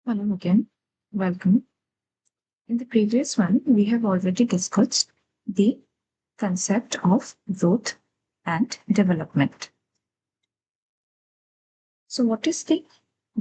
Hello again. Welcome. In the previous one, we have already discussed the concept of growth and development. So, what is the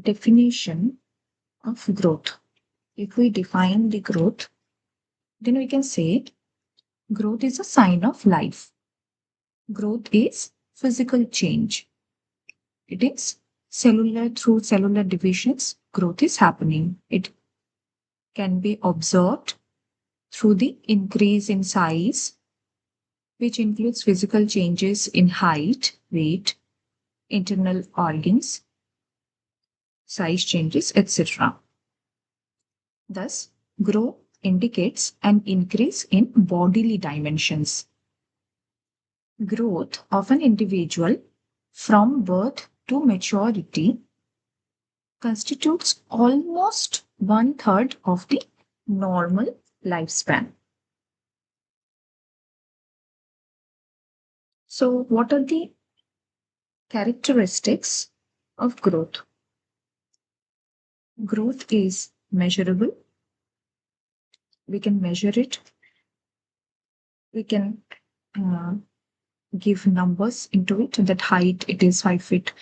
definition of growth? If we define the growth, then we can say growth is a sign of life. Growth is physical change. It is cellular through cellular divisions, growth is happening. It can be observed through the increase in size, which includes physical changes in height, weight, internal organs, size changes, etc. Thus, growth indicates an increase in bodily dimensions. Growth of an individual from birth to maturity constitutes almost one third of the normal lifespan. So, what are the characteristics of growth? Growth is measurable. We can measure it. We can uh, give numbers into it. That height, it is 5 feet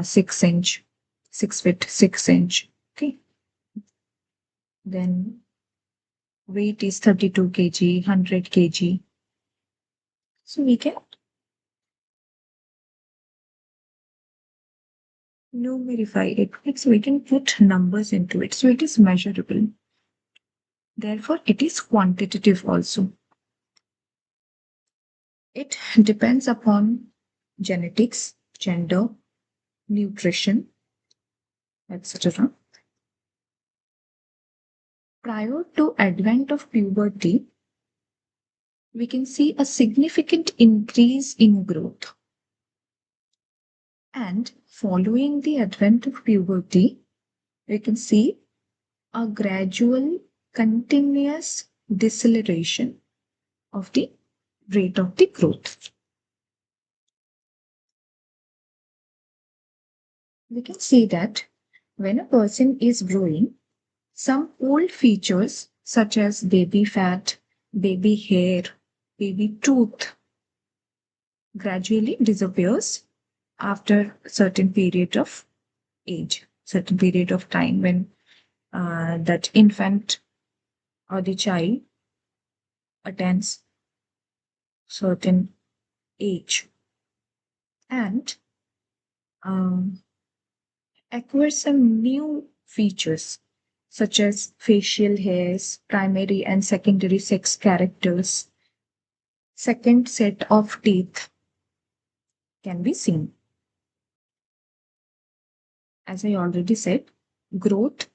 6 inch, 6 feet 6 inch. Okay. Then weight is 32 kg, 100 kg. So we can numerify it. So we can put numbers into it. So it is measurable. Therefore, it is quantitative also. It depends upon genetics, gender, nutrition, etc. Prior to advent of puberty, we can see a significant increase in growth. And following the advent of puberty, we can see a gradual, continuous deceleration of the rate of the growth. We can see that when a person is growing, some old features such as baby fat, baby hair, baby tooth gradually disappears after a certain period of age, certain period of time when that infant or the child attains certain age and um, acquires some new features such as facial hairs, primary and secondary sex characters, second set of teeth can be seen. As I already said, growth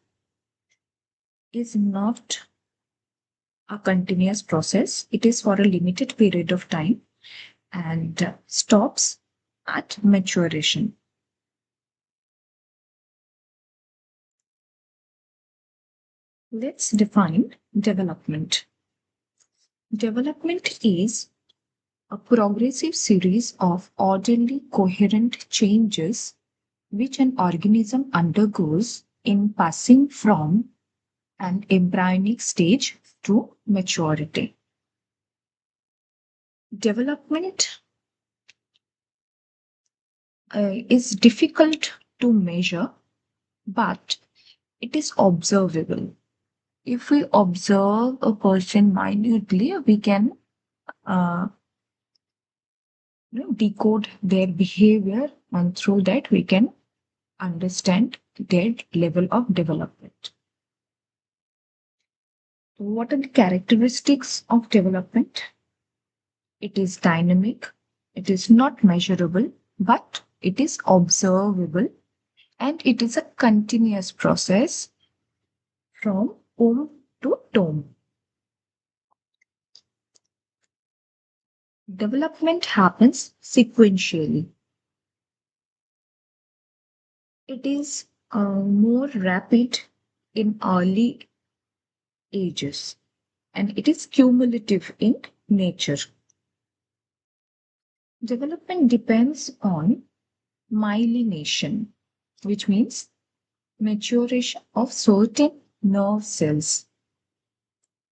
is not a continuous process. It is for a limited period of time and stops at maturation. Let's define development. Development is a progressive series of orderly, coherent changes which an organism undergoes in passing from an embryonic stage to maturity. Development is difficult to measure, but it is observable. If we observe a person minutely, we can uh, decode their behavior, and through that, we can understand their level of development. What are the characteristics of development? It is dynamic, it is not measurable, but it is observable, and it is a continuous process from womb to tomb. Development happens sequentially. It is more rapid in early ages and it is cumulative in nature. Development depends on myelination, which means maturation of certain nerve cells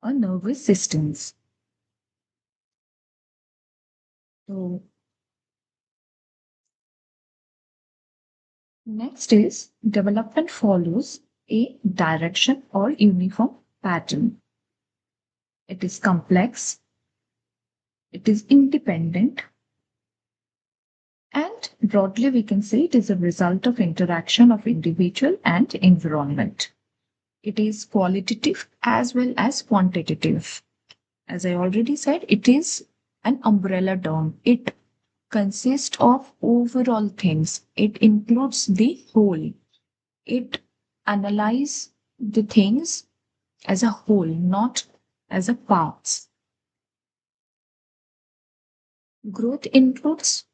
or nervous systems. So next is development follows a direction or uniform pattern. It is complex, it is independent, and broadly we can say it is a result of interaction of individual and environment. It is qualitative as well as quantitative. As I already said, it is an umbrella term. It consists of overall things. It includes the whole. It analyzes the things as a whole, not as a parts. Growth includes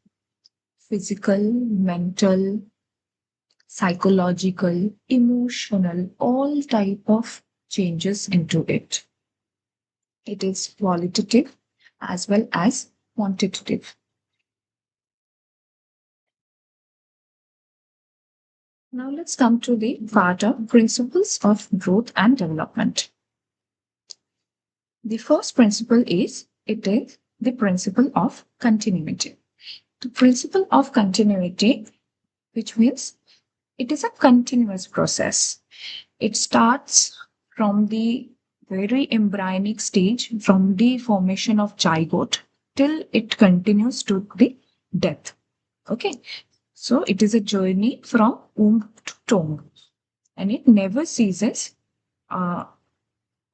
physical, mental, psychological, emotional, all type of changes into it. It is qualitative as well as quantitative. Now let's come to the part of principles of growth and development. The first principle is it is the principle of continuity. The principle of continuity, which means it is a continuous process. It starts from the very embryonic stage, from the formation of zygote till it continues to the death. Okay, so it is a journey from womb to tomb, and it never ceases. Uh,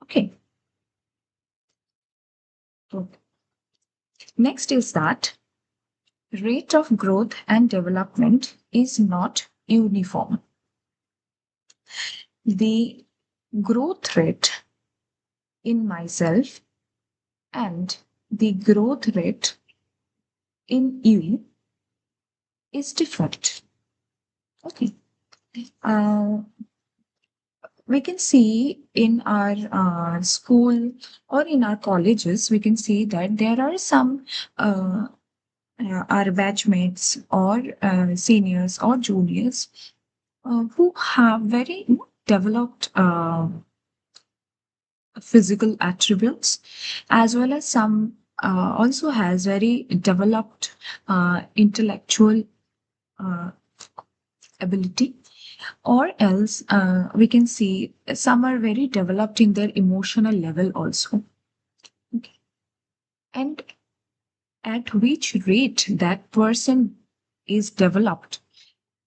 okay. So next is that rate of growth and development is not uniform. The growth rate in myself and the growth rate in you is different. Okay. Uh, we can see in our school or in our colleges, we can see that there are some our batchmates or seniors or juniors who have very developed physical attributes, as well as some also has very developed intellectual uh, ability, or else we can see some are very developed in their emotional level also. Okay. And at which rate that person is developed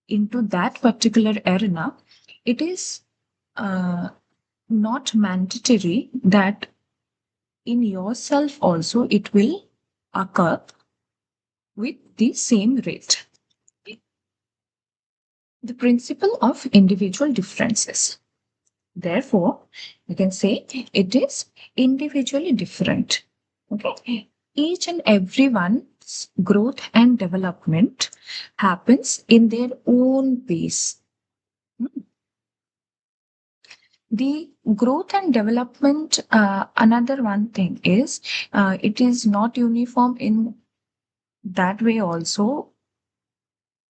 into that particular arena, it is uh, not mandatory that in yourself also it will occur with the same rate. The principle of individual differences. Therefore, you can say it is individually different. Okay. Each and everyone's growth and development happens in their own pace. The growth and development, another one thing is it is not uniform in that way also.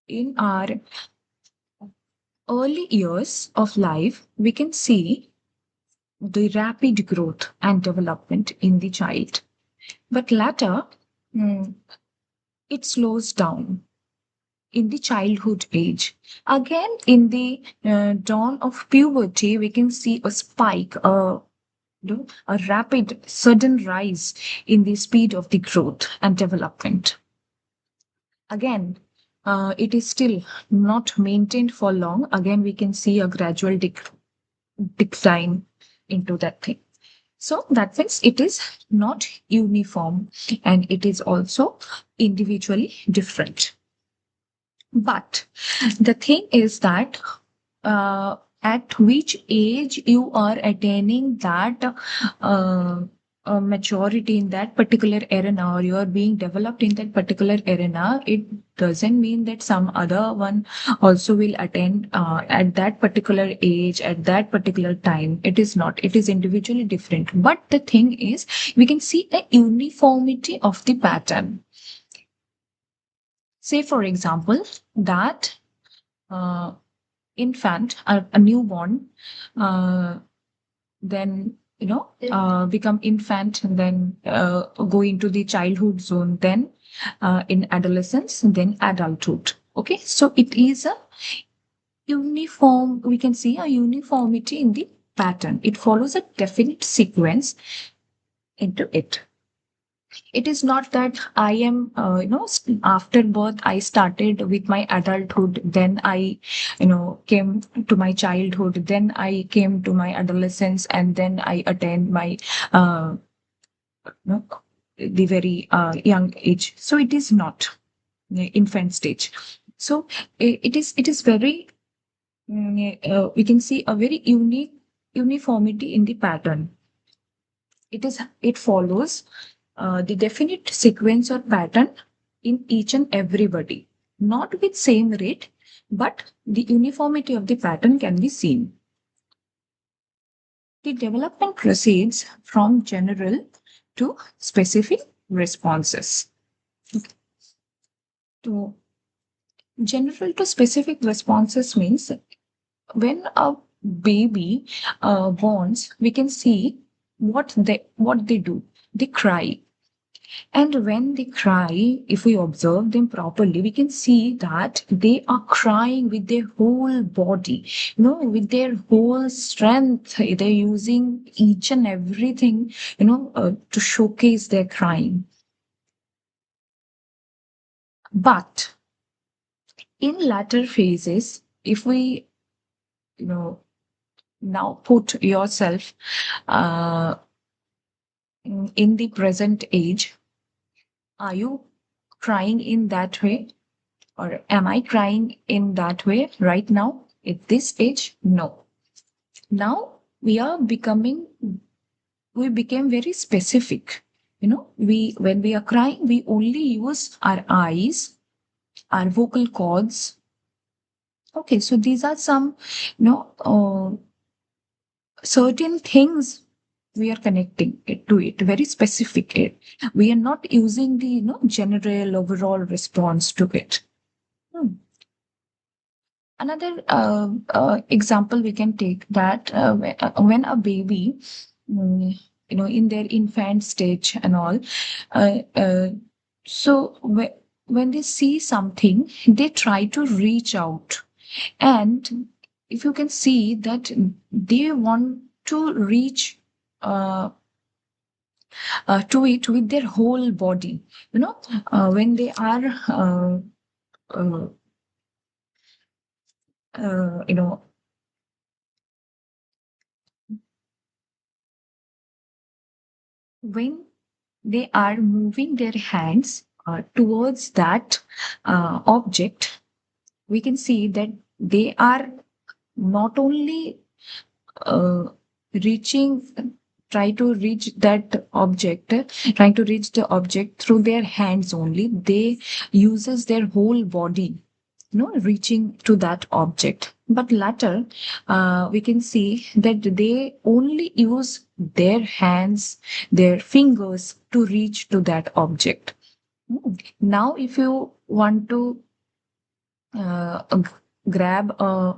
In our early years of life, we can see the rapid growth and development in the child. But later, mm, it slows down in the childhood age. Again, in the dawn of puberty, we can see a spike, a rapid, sudden rise in the speed of the growth and development. Again, it is still not maintained for long. Again, we can see a gradual decline into that thing. So that means it is not uniform and it is also individually different. But the thing is that at which age you are attaining that maturity in that particular arena, or you are being developed in that particular arena, it doesn't mean that some other one also will attend at that particular age, at that particular time. It is not. It is individually different. But the thing is, we can see a uniformity of the pattern. Say, for example, that uh, infant, a newborn, then become infant, and then go into the childhood zone, then in adolescence, then adulthood. Okay, so it is a uniform, we can see a uniformity in the pattern. It follows a definite sequence into it. It is not that I am, after birth, I started with my adulthood, then I, came to my childhood, then I came to my adolescence, and then I attained my, uh, know, the very young age. So it is not the infant stage. So it is very, we can see a very unique uniformity in the pattern. It follows the definite sequence or pattern in each and everybody, not with same rate, but the uniformity of the pattern can be seen. The development proceeds from general to specific responses. To general to specific responses means when a baby borns, we can see what they do. They cry. And when they cry, if we observe them properly, we can see that they are crying with their whole body, with their whole strength. They're using each and everything, to showcase their crying. But in latter phases, if we, now put yourself uh, in the present age, are you crying in that way? Or am I crying in that way right now at this age? No. Now we became very specific. When we are crying, we only use our eyes, our vocal cords. Okay, so these are some, certain things we are connecting it to it, very specific. We are not using the, general overall response to it. Hmm. Another example we can take that when a baby, mm, in their infant stage and all, uh, uh, so when they see something, they try to reach out. And if you can see that they want to reach uh, to it with their whole body, when they are, uh, uh, you know, when they are moving their hands towards that object, we can see that they are not only uh, reaching, try to reach that object, trying to reach the object through their hands only. They uses their whole body, reaching to that object. But later, we can see that they only use their hands, their fingers to reach to that object. Now, if you want to grab a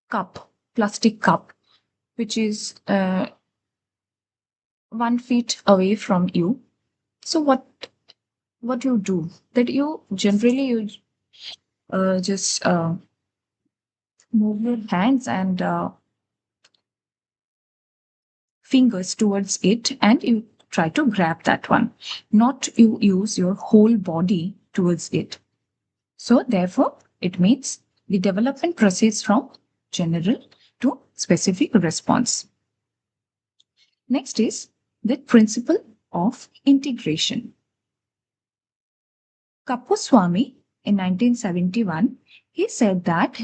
cup, plastic cup, which is 1 feet away from you, so what you do, that you generally you just move your hands and fingers towards it, and you try to grab that one, not you use your whole body towards it. So therefore it means the development proceeds from general to specific response. Next is the principle of integration. Kapuswamy in 1971, he said that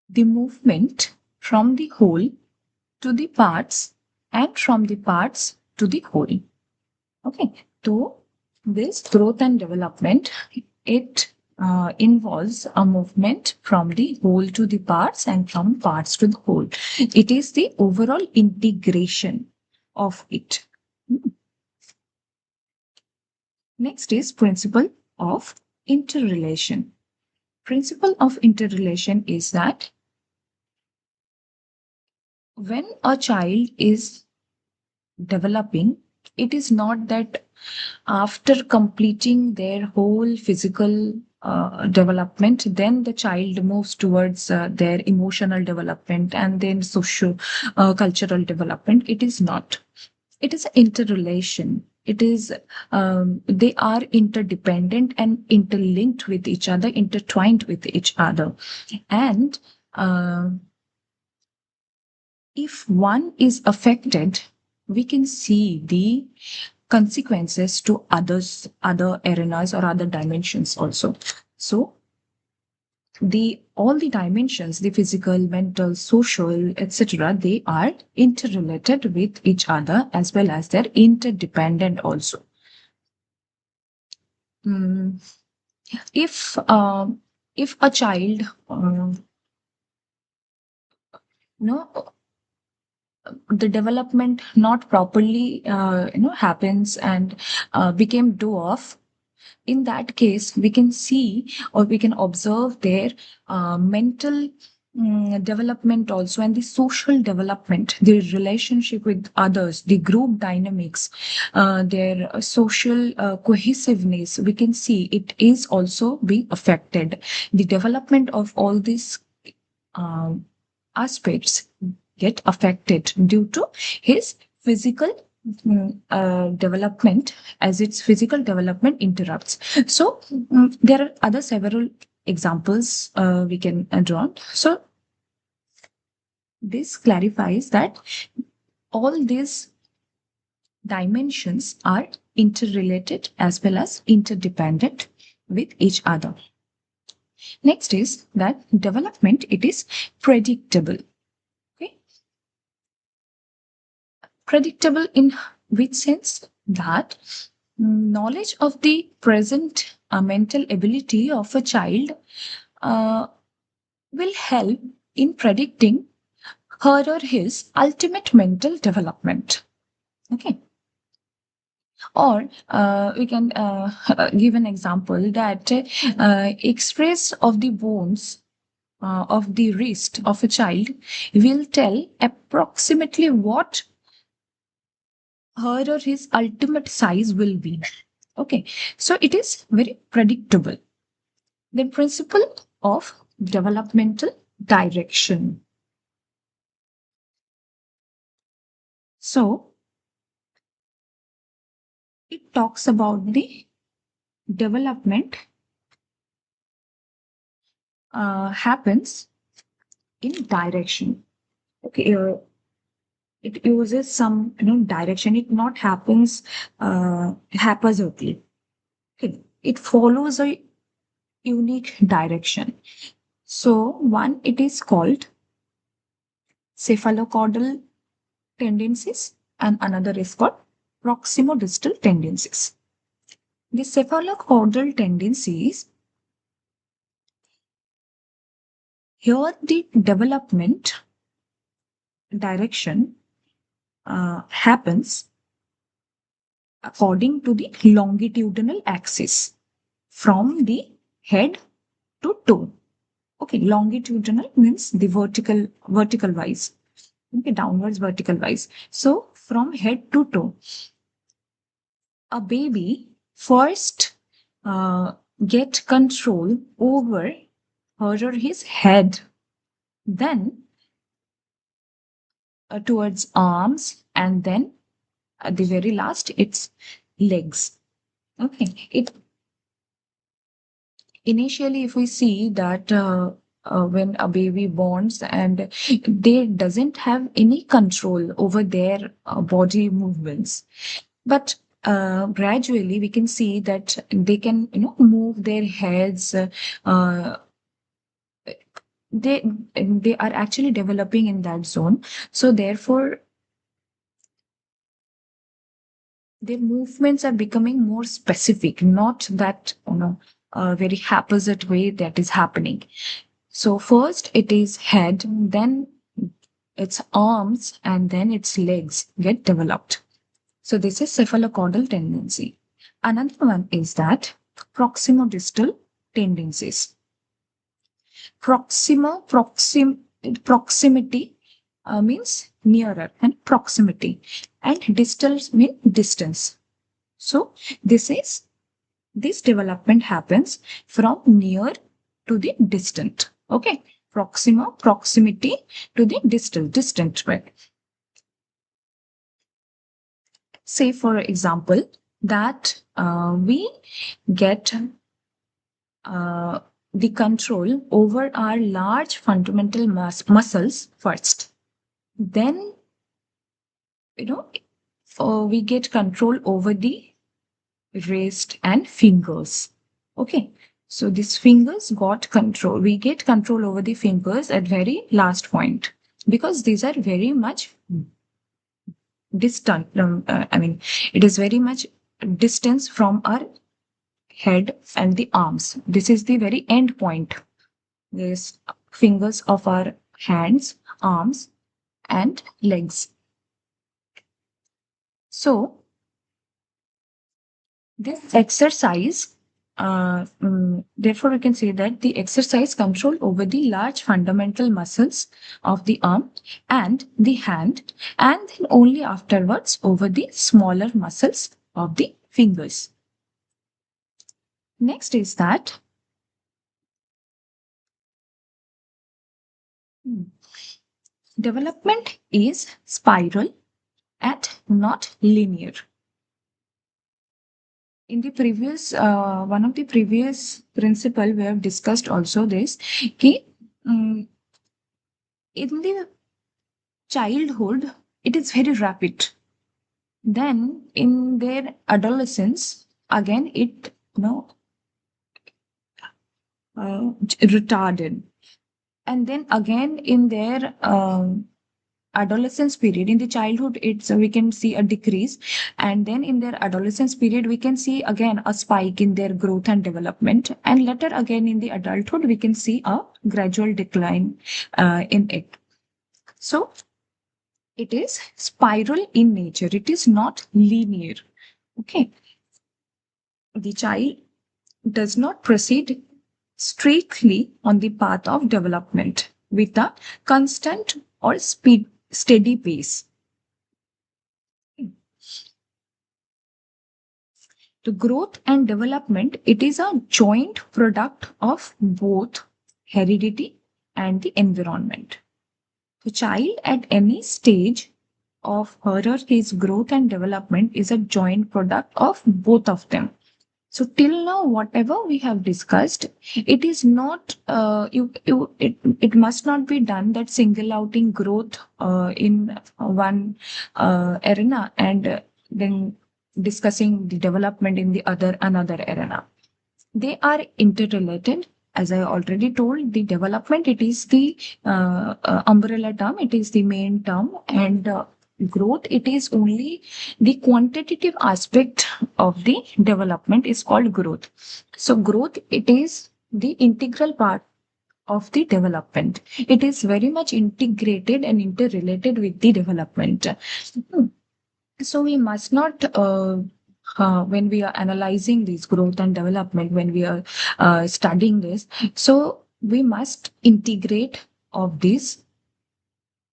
the movement from the whole to the parts and from the parts to the whole. Okay, so this growth and development, it involves a movement from the whole to the parts and from parts to the whole. It is the overall integration of it. Next is principle of interrelation. Principle of interrelation is that when a child is developing, it is not that after completing their whole physical development, then the child moves towards their emotional development and then social cultural development. It is not. It is an interrelation. It is they are interdependent and interlinked with each other, intertwined with each other. And uh, if one is affected, we can see the consequences to other arenas or other dimensions also. So the all the dimensions, the physical, mental, social, etc., they are interrelated with each other as well as they're interdependent also. Mm, if if a child no the development not properly happens and became dwarf, in that case we can see or we can observe their mental development also, and the social development, the relationship with others, the group dynamics, their social cohesiveness, we can see it is also being affected. The development of all these um, aspects get affected due to his physical development, as its physical development interrupts. So there are other several examples we can draw. So this clarifies that all these dimensions are interrelated as well as interdependent with each other. Next is that development, it is predictable. Okay, predictable in which sense? That knowledge of the present mental ability of a child uh, will help in predicting her or his ultimate mental development. Okay. Or we can give an example that express of the bones of the wrist of a child will tell approximately what her or his ultimate size will be. Okay, so it is very predictable. The principle of developmental direction. So it talks about the development happens in direction. Okay, it uses some direction. It not happens haphazardly. Okay, it follows a unique direction. So one, it is called cephalocaudal tendencies, and another is called proximodistal tendencies. The cephalocaudal tendencies, here the development direction happens according to the longitudinal axis from the head to toe. Okay, longitudinal means the vertical wise. Okay, downwards vertical wise. So from head to toe, a baby first uh, get control over her or his head, then towards arms, and then at the very last it's legs. Okay, it initially if we see that when a baby borns and they doesn't have any control over their body movements, but gradually we can see that they can move their heads, uh, they they are actually developing in that zone, so therefore their movements are becoming more specific, not that a very haphazard way that is happening. So first it is head, then its arms, and then its legs get developed. So this is cephalocaudal tendency. Another one is that proximodistal tendencies. proximity means nearer, and proximity, and distance means distance. So this development happens from near to the distant. Okay, proximity to the distant, right? Say, for example, that we get uh, the control over our large fundamental muscles first. Then, you know, we get control over the wrist and fingers. Okay. So these fingers got control. We get control over the fingers at very last point because these are very much distant. I mean, it is very much distance from our head and the arms. This is the very end point. These fingers of our hands, arms, and legs. So this exercise, therefore, we can say that the exercise control over the large fundamental muscles of the arm and the hand, and then only afterwards over the smaller muscles of the fingers. Next is that development is spiral and not linear. In the previous, one of the previous principle we have discussed also this, कि, in the childhood, it is very rapid. Then in their adolescence, again, it, retarded. And then again in their adolescence period, in the childhood, it's we can see a decrease, and then in their adolescence period we can see again a spike in their growth and development, and later again in the adulthood we can see a gradual decline in it. So it is spiral in nature, it is not linear. Okay, the child does not proceed strictly on the path of development with a constant or steady pace. The growth and development, it is a joint product of both heredity and the environment. The child at any stage of her or his growth and development is a joint product of both of them. So till now, whatever we have discussed, it is not it must not be done that single outing growth in one arena and then discussing the development in the another arena. They are interrelated. As I already told, the development, it is the umbrella term, it is the main term, and growth, it is only the quantitative aspect of the development is called growth. So growth, it is the integral part of the development. It is very much integrated and interrelated with the development. So we must not when we are analyzing this growth and development, when we are studying this, so we must integrate of this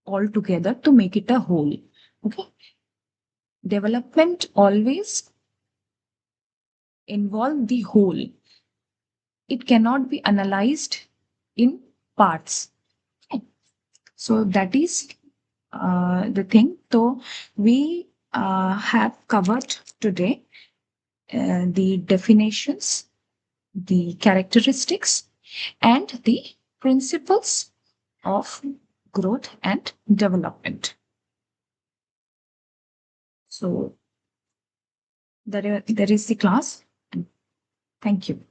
all together to make it a whole. Okay, development always involve the whole. It cannot be analyzed in parts. Okay. So that is the thing. So we have covered today the definitions, the characteristics, and the principles of growth and development. So there is the class. Thank you.